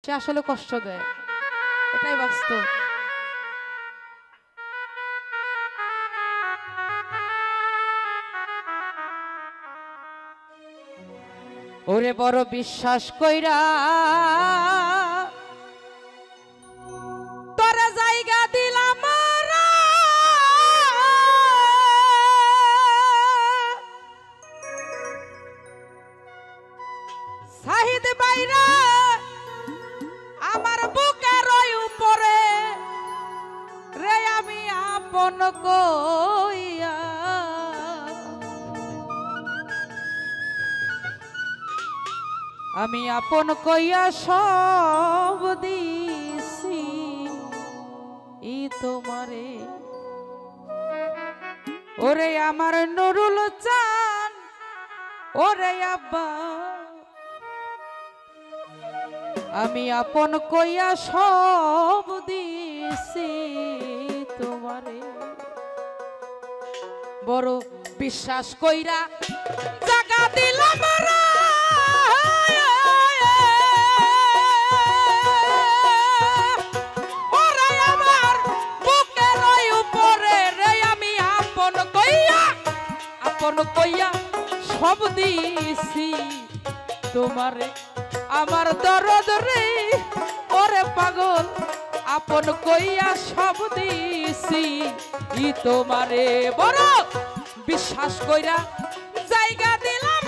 সে আসলে কষ্ট দেয়, এটাই বাস্তব। ওরে বড় বিশ্বাস কইরা তোরে জায়গা দিলাম শাহিদ বাইরা আমার বুকের উপরে রে আমি আপন কইয়া আমি আপন কইয়া সব দিছি ই তোমারে। ওরে আমার নুরুল চান ওরে আব্বা আমি আপন কইয়া সব দিছি তোমারে। বড় বিশ্বাস কইরা জাগা দিলাম কইয়া সব দিছি তোমারে। আমার দরদ রে ওরে পাগল আপন কইয়া সব দিছি ই তোমারে। বড় বিশ্বাস কইরা জায়গা দিলাম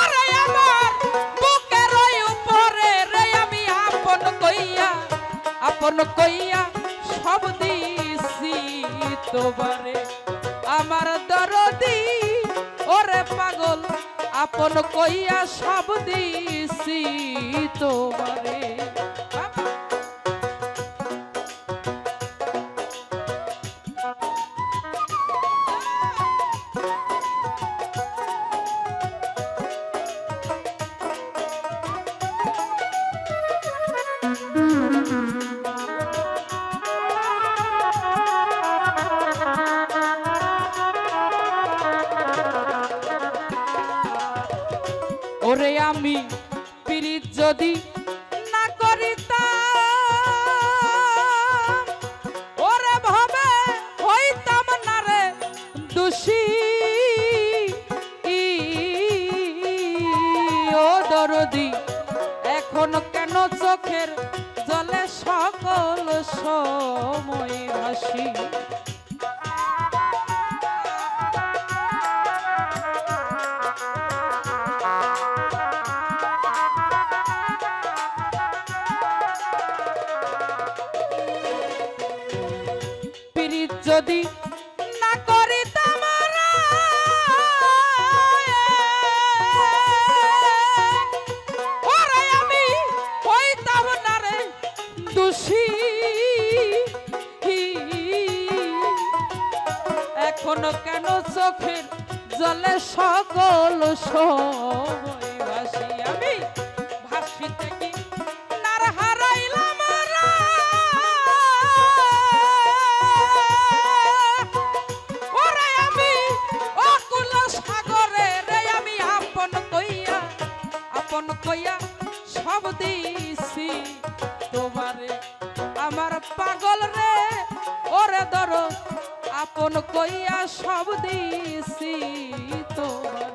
ওরে আমার বুকের উপরে রে আমি আপন কইয়া সব দিছি তোমারে। আমার দরদি ওরে পাগল আপন কইয়া সব দিছি তোমারে। ওরে আমি পীড়িত যদি না করিতাম ওরে ভাবে হইতাম না রে দোষী। ও দরদি এখন কেন চোখের জলে সকল সময় হাসি। যদি না করিতাম ওরে আমি হইতাম না রে দোষী। এখনো কেন চোখের জলে সকল সময় ভাসি। আমি ভাসিতে কি নার হারাইলাম কইয়া সব দিছি তোমারে। আমার পাগল রে ওরে ধরো আপন কইয়া সব দিছি তোমারে।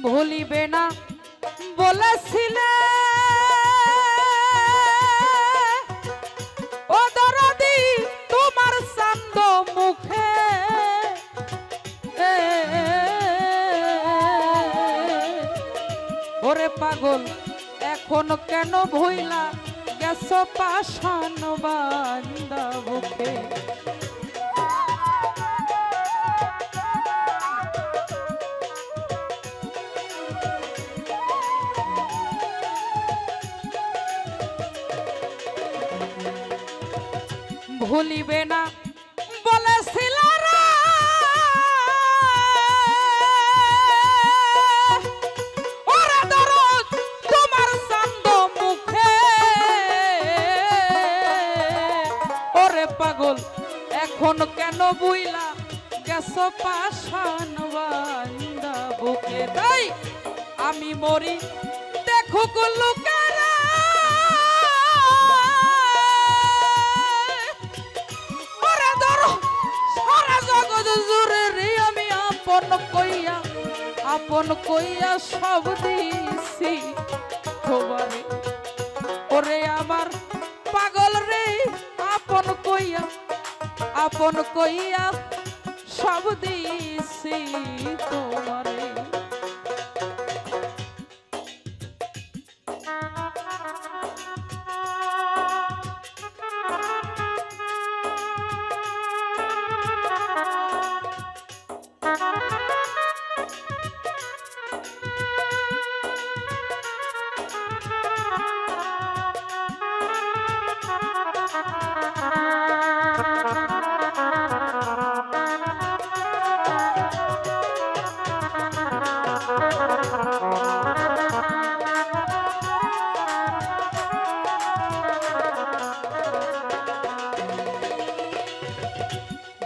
ভুলিবে না বলেছিলে ও দরদি তোমার চান্দ মুখে ওরে পাগল এখন কেন ভুইলা গেছ পাষাণ বান্দা বুকে ভুলিবে না বলেছিল ওরা দরদ তোমার চান্দ মুখে ওরে পাগল এখন কেন বুইলা গেছ পাষাণ বান্দা বুকে তাই আমি মরি দেখুক লোকেরা আপন কইয়া সব দিছি তোমারে ওরে আমার পাগল রে আপন কইয়া সব দিছি তোমারে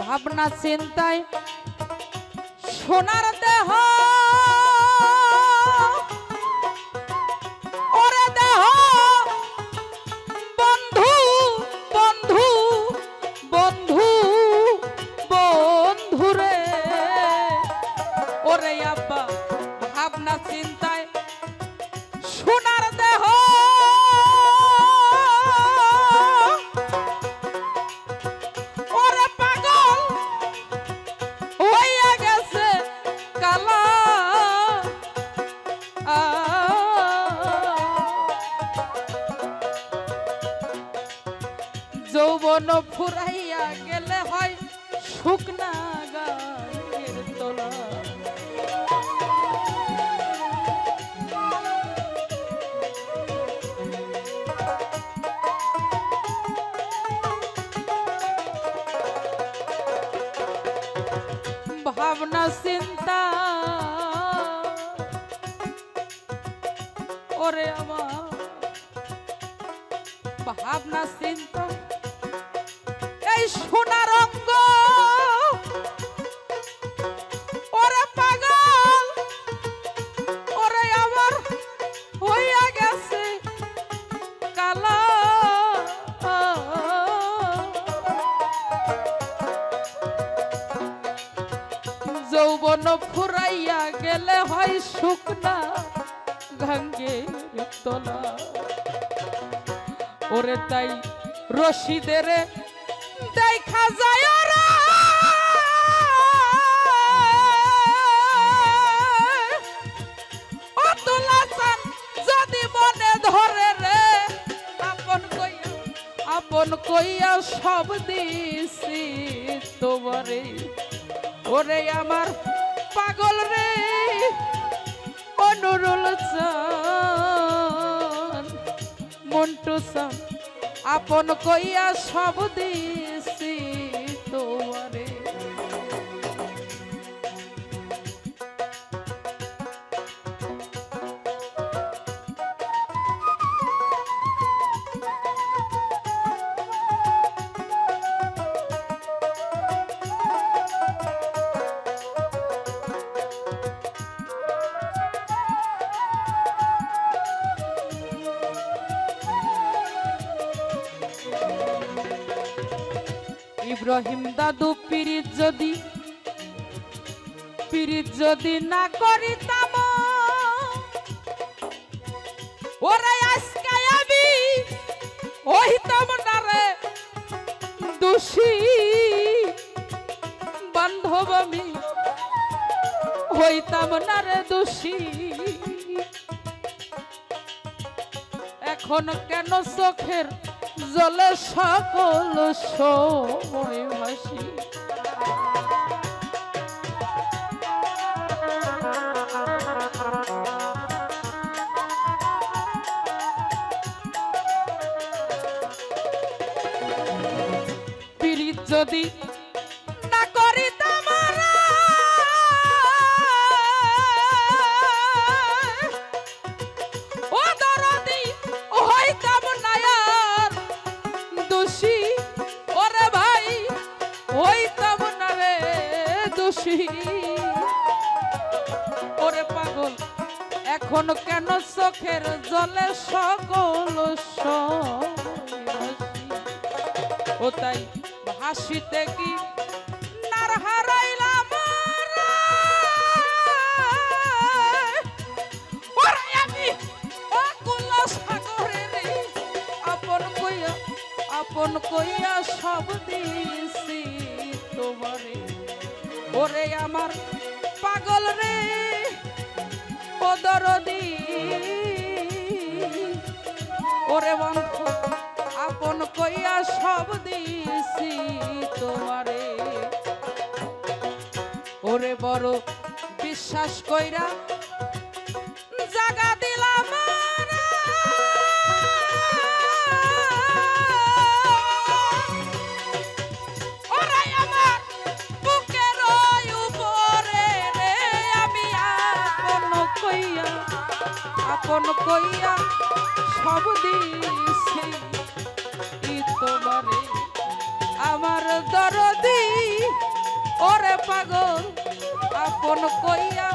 ভাবনা চিন্তায় সোনার দেহ ওরে দেহ বন্ধু বন্ধু বন্ধু বন্ধু রে ওরে আব্বা ভাবনা চিন্তায় সোনার দেহ যৌবন ফুরাইয়া গেলে হয় শুকনা গাছের তলা ভাবনা চিন্তা ওরে আমার ভাবনা চিন্তা এই সোনার অঙ্গ ওরে পাগল ওরে আমার হইয়া গেছে কালা যৌবন ফুরাইয়া গেলে হয় শুকনা গাঙ্গের তলা ওরে তাই রশিদের দেখা যায় ওরা অতুলা চান যদি মনে ধরে রে আপন কইয়া সব দিছি তোমারে ওরে আমার পাগল রে অনুরুল চান মন্টু চান আপন কইয়া সব দিছি তোমারে ইব্রাহিম দাদু পীরিত যদি না করিতাম ওরে আজকে আমি হইতাম না রে দোষী বান্ধব আমি হইতাম না রে দোষী এখন কেন চোখের জলে সকল সময় ভাসি পীড়িত যদি না করি তামারা ও দরদি হইতাম না আর দোষী ওরে ভাই হইতাম না রে দোষী ওরে পাগল এখন কেন চোখের জলে সকল ও তাই হাসিতে কি নার হারাইলাম আমি অকুল সাগরে আপন কইয়া সব দিছি তোমারে ওরে আমার পাগল রে ও দরদি ওরে বন্ধু আপন কইয়া সব দিছি তোমারে ওরে বড় বিশ্বাস কইরা জাগা দিলাম ওরে আমার বুকের উপরে রে আমি আপন কইয়া সব দিছি তোমারে আমার দরদি ওরে পাগল আপন কইয়া